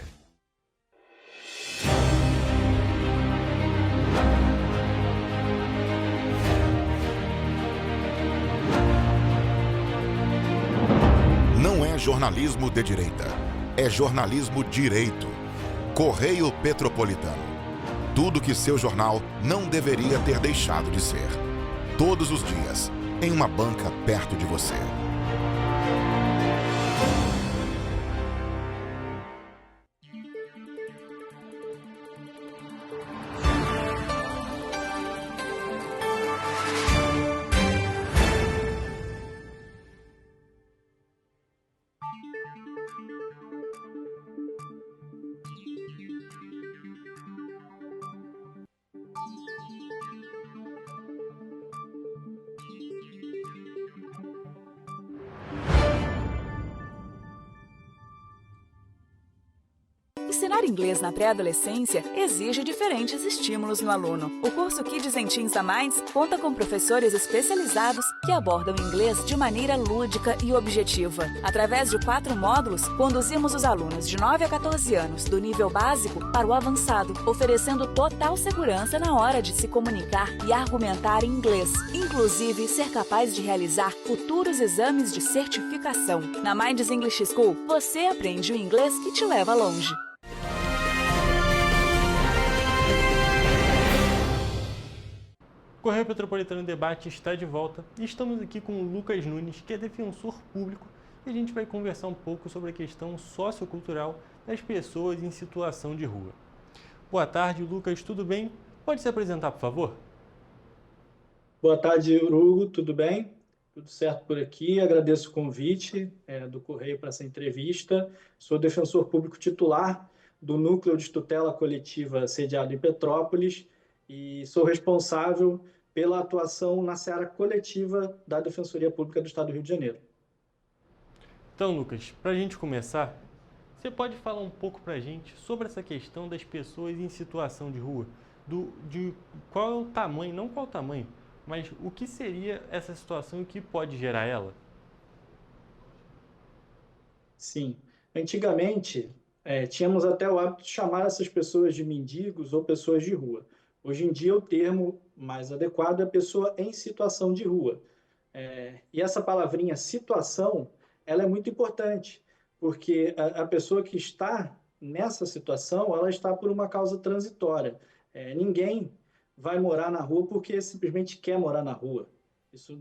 Não é jornalismo de direita, é jornalismo direito. Correio Petropolitano. Tudo que seu jornal não deveria ter deixado de ser. Todos os dias, em uma banca perto de você. Ensinar inglês na pré-adolescência exige diferentes estímulos no aluno. O curso Kids and Teens da Minds conta com professores especializados que abordam o inglês de maneira lúdica e objetiva. Através de 4 módulos, conduzimos os alunos de 9 a 14 anos, do nível básico para o avançado, oferecendo total segurança na hora de se comunicar e argumentar em inglês, inclusive ser capaz de realizar futuros exames de certificação. Na Minds English School, você aprende o inglês que te leva longe. O Correio Petropolitano Debate está de volta e estamos aqui com o Lucas Nunes, que é defensor público, e a gente vai conversar um pouco sobre a questão sociocultural das pessoas em situação de rua. Boa tarde, Lucas, tudo bem? Pode se apresentar, por favor? Boa tarde, Hugo, tudo bem? Tudo certo por aqui, agradeço o convite do Correio para essa entrevista. Sou defensor público titular do Núcleo de Tutela Coletiva sediado em Petrópolis, e sou responsável pela atuação na seara coletiva da Defensoria Pública do Estado do Rio de Janeiro. Então, Lucas, para a gente começar, você pode falar um pouco para a gente sobre essa questão das pessoas em situação de rua? De qual é o tamanho, não qual o tamanho, mas o que seria essa situação e o que pode gerar ela? Sim. Antigamente, tínhamos até o hábito de chamar essas pessoas de mendigos ou pessoas de rua. Hoje em dia, o termo mais adequado é pessoa em situação de rua. E essa palavrinha situação, ela é muito importante, porque a pessoa que está nessa situação, ela está por uma causa transitória. Ninguém vai morar na rua porque simplesmente quer morar na rua. Isso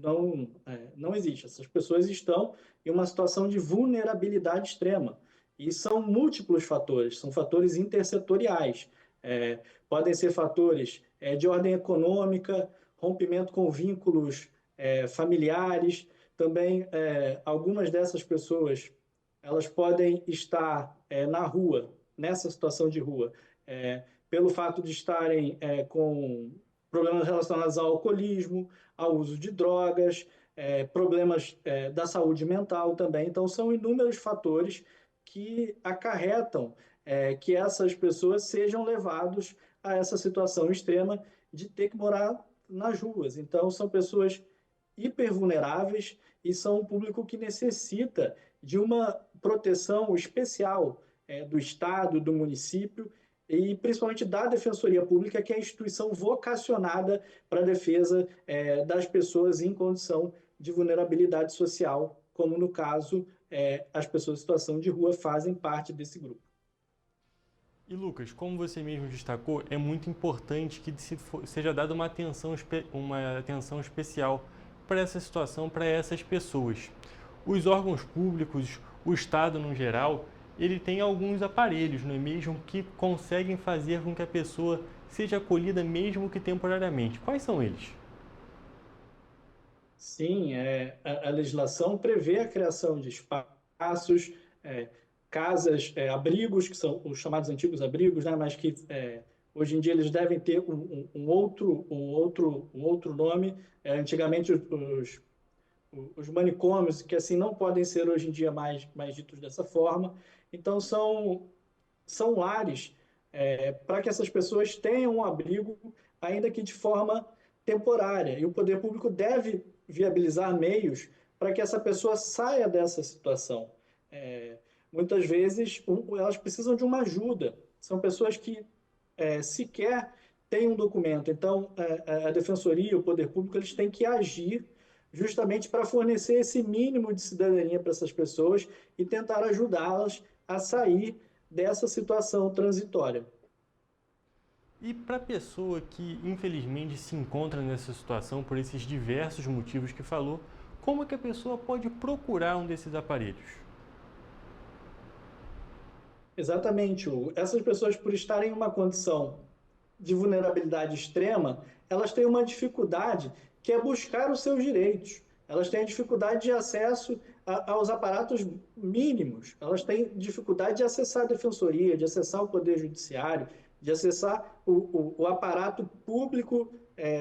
não existe. Essas pessoas estão em uma situação de vulnerabilidade extrema. E são múltiplos fatores, são fatores intersetoriais. Podem ser fatores de ordem econômica, rompimento com vínculos familiares. Também, algumas dessas pessoas, elas podem estar na rua, nessa situação de rua, pelo fato de estarem com problemas relacionados ao alcoolismo, ao uso de drogas, problemas da saúde mental também. Então, são inúmeros fatores que acarretam que essas pessoas sejam levados a essa situação extrema de ter que morar nas ruas. Então, são pessoas hipervulneráveis e são um público que necessita de uma proteção especial do Estado, do município e principalmente da Defensoria Pública, que é a instituição vocacionada para a defesa das pessoas em condição de vulnerabilidade social, como no caso, as pessoas em situação de rua fazem parte desse grupo. E Lucas, como você mesmo destacou, é muito importante que seja dada uma atenção especial para essa situação, para essas pessoas. Os órgãos públicos, o Estado no geral, ele tem alguns aparelhos, não é mesmo, que conseguem fazer com que a pessoa seja acolhida mesmo que temporariamente. Quais são eles? Sim, a legislação prevê a criação de espaços, casas, abrigos, que são os chamados antigos abrigos, né, mas que hoje em dia eles devem ter um outro nome. Antigamente os manicômios, que assim não podem ser hoje em dia mais ditos dessa forma. Então, são lares para que essas pessoas tenham um abrigo, ainda que de forma temporária. E o poder público deve viabilizar meios para que essa pessoa saia dessa situação. Muitas vezes, elas precisam de uma ajuda. São pessoas que sequer têm um documento. Então, a Defensoria, o poder público, eles têm que agir justamente para fornecer esse mínimo de cidadania para essas pessoas e tentar ajudá-las a sair dessa situação transitória. E para a pessoa que, infelizmente, se encontra nessa situação por esses diversos motivos que falou, como é que a pessoa pode procurar um desses aparelhos? Exatamente, Hugo. Essas pessoas, por estarem em uma condição de vulnerabilidade extrema, elas têm uma dificuldade que é buscar os seus direitos. Elas têm dificuldade de acesso aos aparatos mínimos. Elas têm dificuldade de acessar a defensoria, de acessar o poder judiciário, de acessar o aparato público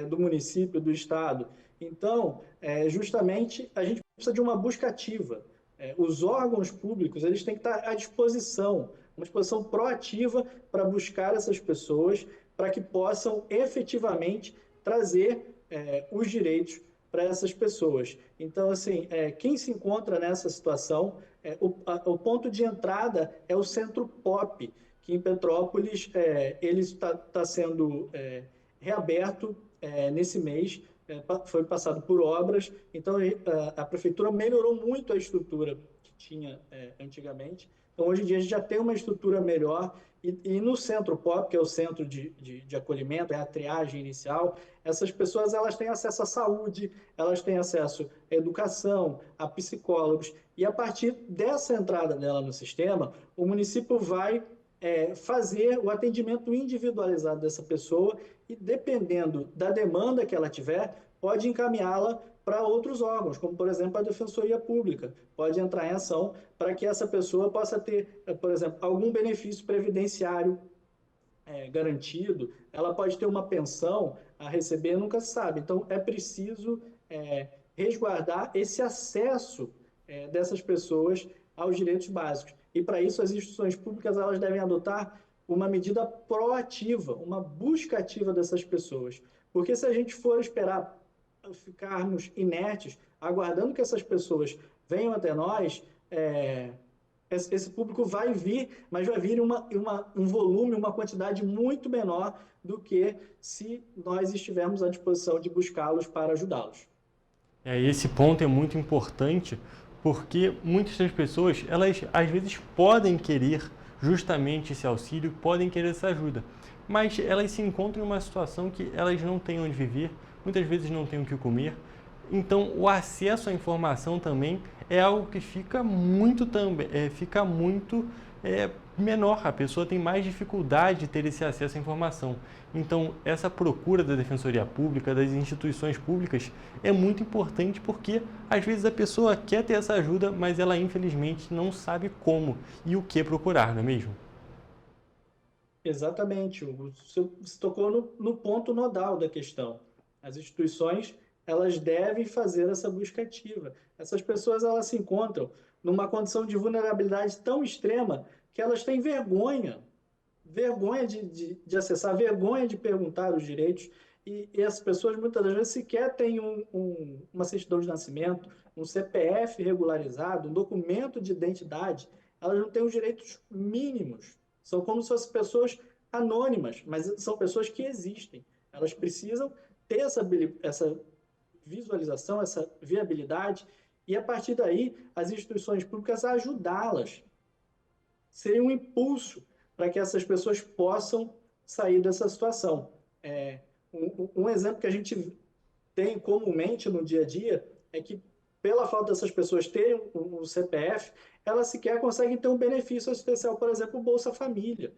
do município, do estado. Então, justamente, a gente precisa de uma busca ativa. Os órgãos públicos, eles têm que estar à disposição, uma disposição proativa para buscar essas pessoas, para que possam efetivamente trazer os direitos para essas pessoas. Então, assim, quem se encontra nessa situação, o ponto de entrada é o Centro POP, que em Petrópolis ele está sendo reaberto nesse mês, foi passado por obras, então a prefeitura melhorou muito a estrutura que tinha antigamente. Então, hoje em dia, a gente já tem uma estrutura melhor e no Centro POP, que é o centro de acolhimento, é a triagem inicial, essas pessoas elas têm acesso à saúde, elas têm acesso à educação, a psicólogos, e a partir dessa entrada dela no sistema, o município vai fazer o atendimento individualizado dessa pessoa e, dependendo da demanda que ela tiver, pode encaminhá-la para outros órgãos, como, por exemplo, a Defensoria Pública. Pode entrar em ação para que essa pessoa possa ter, por exemplo, algum benefício previdenciário garantido, ela pode ter uma pensão a receber, nunca se sabe. Então, é preciso resguardar esse acesso dessas pessoas aos direitos básicos. E, para isso, as instituições públicas elas devem adotar uma medida proativa, uma busca ativa dessas pessoas. Porque se a gente for esperar ficarmos inertes, aguardando que essas pessoas venham até nós, esse público vai vir, mas vai vir um volume, uma quantidade muito menor do que se nós estivermos à disposição de buscá-los para ajudá-los. Esse ponto é muito importante, porque muitas das pessoas, elas às vezes podem querer justamente esse auxílio, podem querer essa ajuda, mas elas se encontram em uma situação que elas não têm onde viver, muitas vezes não têm o que comer. Então, o acesso à informação também é algo que fica muito menor. A pessoa tem mais dificuldade de ter esse acesso à informação. Então, essa procura da Defensoria Pública, das instituições públicas, é muito importante porque, às vezes, a pessoa quer ter essa ajuda, mas ela, infelizmente, não sabe como e o que procurar, não é mesmo? Exatamente, Hugo. Você tocou no ponto nodal da questão. As instituições elas devem fazer essa busca ativa. Essas pessoas elas se encontram numa condição de vulnerabilidade tão extrema que elas têm vergonha de acessar, vergonha de perguntar os direitos, e as pessoas muitas das vezes sequer têm uma certidão de nascimento, um CPF regularizado, um documento de identidade, elas não têm os direitos mínimos, são como se fossem pessoas anônimas, mas são pessoas que existem, elas precisam ter essa visualização, essa viabilidade, e a partir daí as instituições públicas ajudá-las. Seria um impulso para que essas pessoas possam sair dessa situação. Um exemplo que a gente tem comumente no dia a dia é que, pela falta dessas pessoas terem um CPF, elas sequer conseguem ter um benefício especial, por exemplo, o Bolsa Família,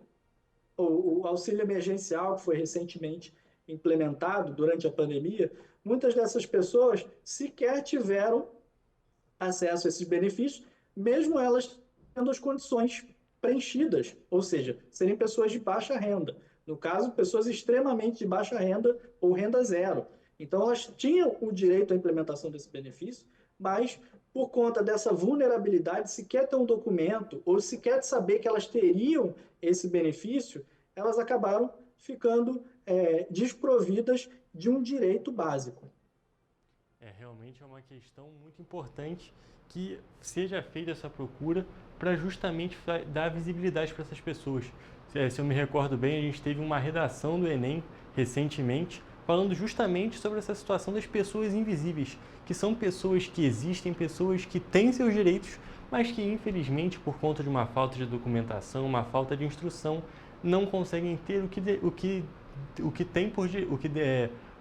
ou o auxílio emergencial, que foi recentemente implementado durante a pandemia. Muitas dessas pessoas sequer tiveram acesso a esses benefícios, mesmo elas tendo as condições preenchidas, ou seja, serem pessoas de baixa renda. No caso, pessoas extremamente de baixa renda ou renda zero. Então, elas tinham o direito à implementação desse benefício, mas por conta dessa vulnerabilidade, se quer ter um documento ou se quer saber que elas teriam esse benefício, elas acabaram ficando desprovidas de um direito básico. Realmente é uma questão muito importante que seja feita essa procura para justamente dar visibilidade para essas pessoas. Se eu me recordo bem, a gente teve uma redação do Enem recentemente falando justamente sobre essa situação das pessoas invisíveis, que são pessoas que existem, pessoas que têm seus direitos, mas que infelizmente por conta de uma falta de documentação, uma falta de instrução, não conseguem ter o que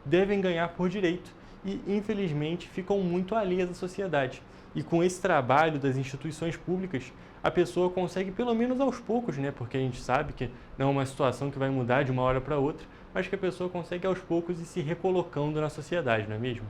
devem ganhar por direito e infelizmente ficam muito alheias à sociedade. E com esse trabalho das instituições públicas, a pessoa consegue pelo menos aos poucos, né? Porque a gente sabe que não é uma situação que vai mudar de uma hora para outra, mas que a pessoa consegue aos poucos ir se recolocando na sociedade, não é mesmo?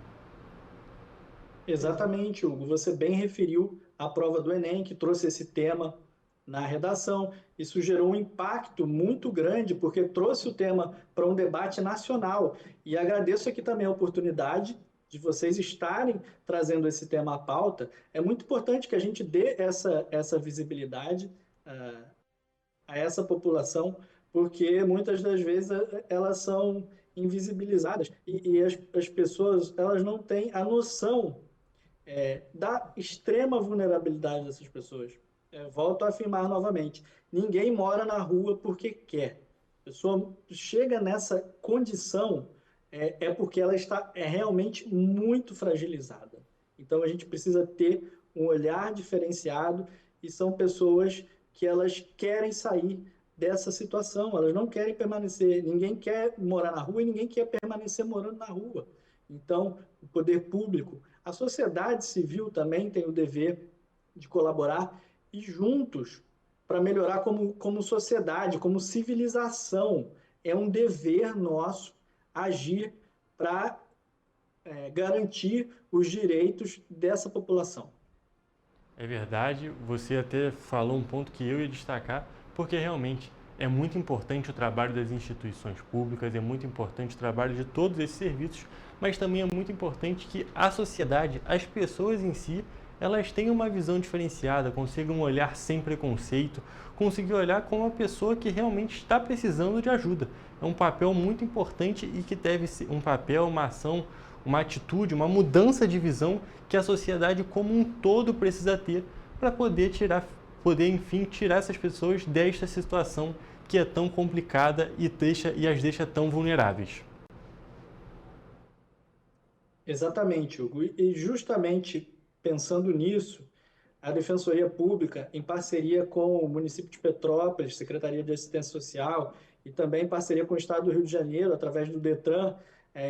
Exatamente, Hugo. Você bem referiu a prova do Enem, que trouxe esse tema na redação. Isso gerou um impacto muito grande, porque trouxe o tema para um debate nacional. E agradeço aqui também a oportunidade de vocês estarem trazendo esse tema à pauta. É muito importante que a gente dê essa visibilidade a essa população, porque muitas das vezes elas são invisibilizadas e as pessoas elas não têm a noção da extrema vulnerabilidade dessas pessoas. Volto a afirmar novamente, ninguém mora na rua porque quer. A pessoa chega nessa condição porque ela está realmente muito fragilizada. Então a gente precisa ter um olhar diferenciado e são pessoas que elas querem sair dessa situação, elas não querem permanecer, ninguém quer morar na rua e ninguém quer permanecer morando na rua. Então, o poder público, a sociedade civil também tem o dever de colaborar e juntos para melhorar como sociedade, como civilização. É um dever nosso agir para garantir os direitos dessa população. É verdade, você até falou um ponto que eu ia destacar, porque realmente é muito importante o trabalho das instituições públicas, é muito importante o trabalho de todos esses serviços, mas também é muito importante que a sociedade, as pessoas em si, elas tenham uma visão diferenciada, consigam olhar sem preconceito, conseguir olhar como uma pessoa que realmente está precisando de ajuda. É um papel muito importante e que deve ser um papel, uma ação, uma atitude, uma mudança de visão que a sociedade como um todo precisa ter para poder enfim tirar essas pessoas desta situação que é tão complicada e as deixa tão vulneráveis. Exatamente, Hugo. E justamente pensando nisso, a Defensoria Pública, em parceria com o município de Petrópolis, Secretaria de Assistência Social e também em parceria com o Estado do Rio de Janeiro, através do DETRAN,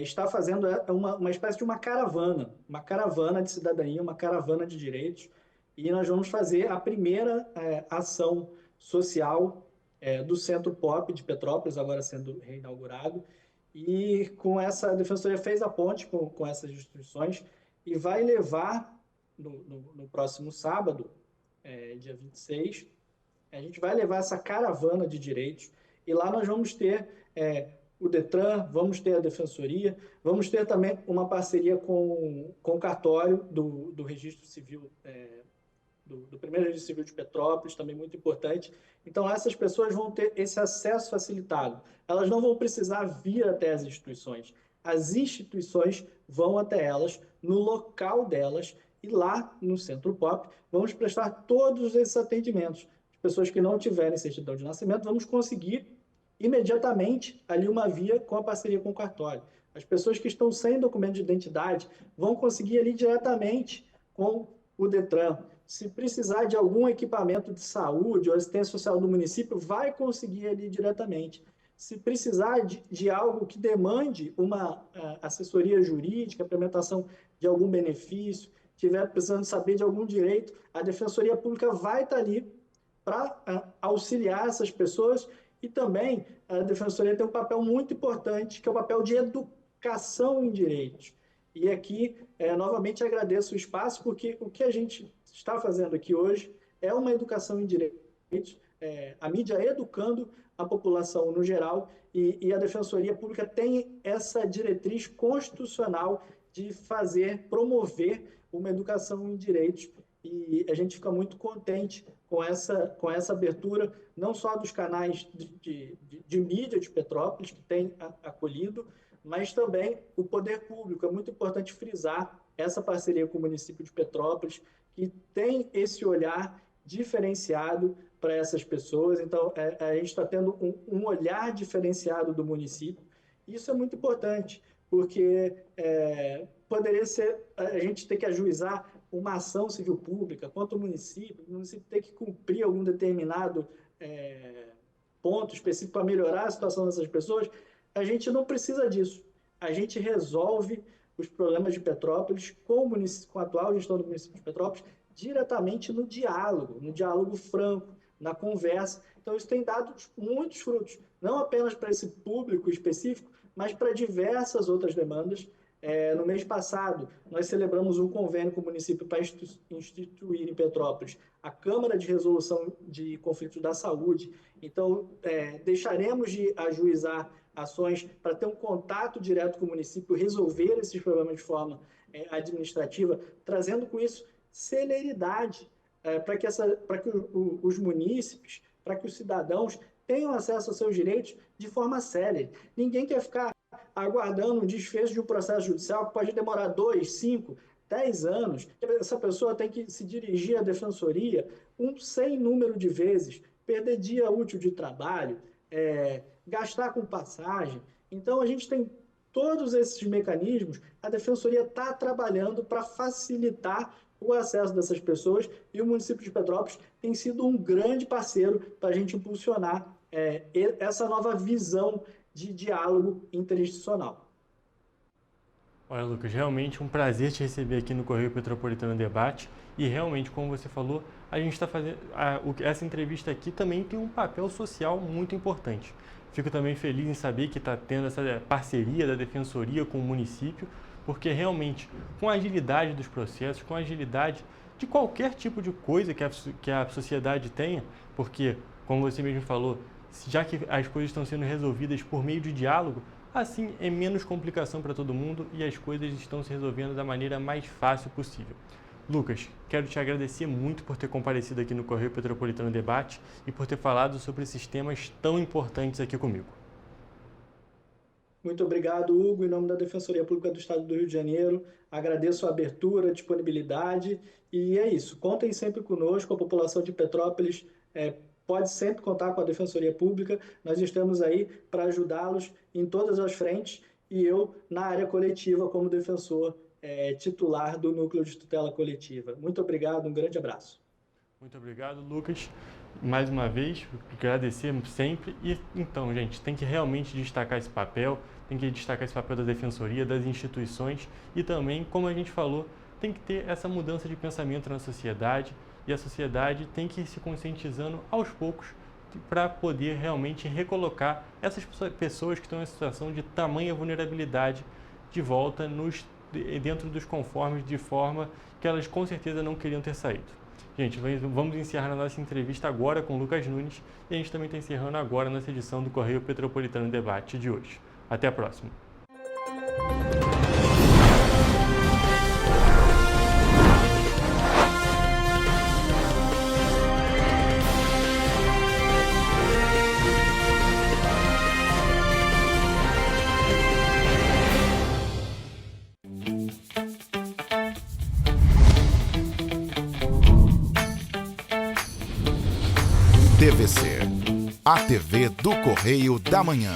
está fazendo uma espécie de uma caravana de cidadania, uma caravana de direitos, e nós vamos fazer a primeira ação social do Centro Pop de Petrópolis, agora sendo reinaugurado, e com essa, a Defensoria fez a ponte com essas instituições e vai levar no próximo sábado, dia 26, a gente vai levar essa caravana de direitos e lá nós vamos ter o DETRAN, vamos ter a Defensoria, vamos ter também uma parceria com o cartório do Registro Civil, do primeiro Registro Civil de Petrópolis, também muito importante. Então, essas pessoas vão ter esse acesso facilitado. Elas não vão precisar vir até as instituições. As instituições vão até elas, no local delas, e lá no Centro Pop, vamos prestar todos esses atendimentos. As pessoas que não tiverem certidão de nascimento, vamos conseguir imediatamente ali uma via com a parceria com o cartório. As pessoas que estão sem documento de identidade vão conseguir ali diretamente com o DETRAN. Se precisar de algum equipamento de saúde ou assistência social do município, vai conseguir ali diretamente. Se precisar de algo que demande uma assessoria jurídica, implementação de algum benefício, estiver precisando saber de algum direito, a Defensoria Pública vai estar ali para auxiliar essas pessoas. E também a Defensoria tem um papel muito importante, que é o papel de educação em direitos. E aqui, novamente, agradeço o espaço, porque o que a gente está fazendo aqui hoje é uma educação em direitos, a mídia educando a população no geral, e a Defensoria Pública tem essa diretriz constitucional de promover uma educação em direitos, e a gente fica muito contente com essa abertura, não só dos canais de mídia de Petrópolis, que tem acolhido, mas também o poder público. É muito importante frisar essa parceria com o município de Petrópolis, que tem esse olhar diferenciado para essas pessoas. Então, a gente está tendo um olhar diferenciado do município. Isso é muito importante, porque poderia ser a gente ter que ajuizar uma ação civil pública contra o município ter que cumprir algum determinado ponto específico para melhorar a situação dessas pessoas. A gente não precisa disso. A gente resolve os problemas de Petrópolis com a atual gestão do município de Petrópolis diretamente no diálogo franco, na conversa. Então, isso tem dado muitos frutos, não apenas para esse público específico, mas para diversas outras demandas. No mês passado, nós celebramos um convênio com o município para instituir em Petrópolis a Câmara de Resolução de Conflitos da Saúde. Então, deixaremos de ajuizar ações para ter um contato direto com o município, resolver esses problemas de forma administrativa, trazendo com isso celeridade para que os munícipes, para que os cidadãos tenham acesso aos seus direitos de forma célere. Ninguém quer ficar aguardando um desfecho de um processo judicial que pode demorar 2, 5, 10 anos. Essa pessoa tem que se dirigir à defensoria sem número de vezes, perder dia útil de trabalho, gastar com passagem. Então, a gente tem todos esses mecanismos, a defensoria está trabalhando para facilitar o acesso dessas pessoas, e o município de Petrópolis tem sido um grande parceiro para a gente impulsionar essa nova visão de diálogo interinstitucional. Olha, Lucas, realmente um prazer te receber aqui no Correio Petropolitano Debate, e realmente, como você falou, a gente está fazendo essa entrevista aqui também tem um papel social muito importante. Fico também feliz em saber que está tendo essa parceria da Defensoria com o município, porque realmente, com a agilidade dos processos, com a agilidade de qualquer tipo de coisa que a sociedade tenha, porque, como você mesmo falou, já que as coisas estão sendo resolvidas por meio de diálogo, assim é menos complicação para todo mundo e as coisas estão se resolvendo da maneira mais fácil possível. Lucas, quero te agradecer muito por ter comparecido aqui no Correio Petropolitano Debate e por ter falado sobre esses temas tão importantes aqui comigo. Muito obrigado, Hugo, em nome da Defensoria Pública do Estado do Rio de Janeiro. Agradeço a abertura, a disponibilidade, e é isso. Contem sempre conosco, a população de Petrópolis pode sempre contar com a Defensoria Pública. Nós estamos aí para ajudá-los em todas as frentes, e eu na área coletiva como defensor titular do Núcleo de Tutela Coletiva. Muito obrigado, um grande abraço. Muito obrigado, Lucas. Mais uma vez, agradecer sempre. E então, gente, tem que realmente destacar esse papel, tem que destacar esse papel da Defensoria, das instituições, e também, como a gente falou, tem que ter essa mudança de pensamento na sociedade, e a sociedade tem que ir se conscientizando aos poucos para poder realmente recolocar essas pessoas que estão em situação de tamanha vulnerabilidade de volta dentro dos conformes, de forma que elas com certeza não queriam ter saído. Gente, vamos encerrar a nossa entrevista agora com o Lucas Nunes, e a gente também está encerrando agora nessa edição do Correio Petropolitano Debate de hoje. Até a próxima. TVC, a TV do Correio da Manhã.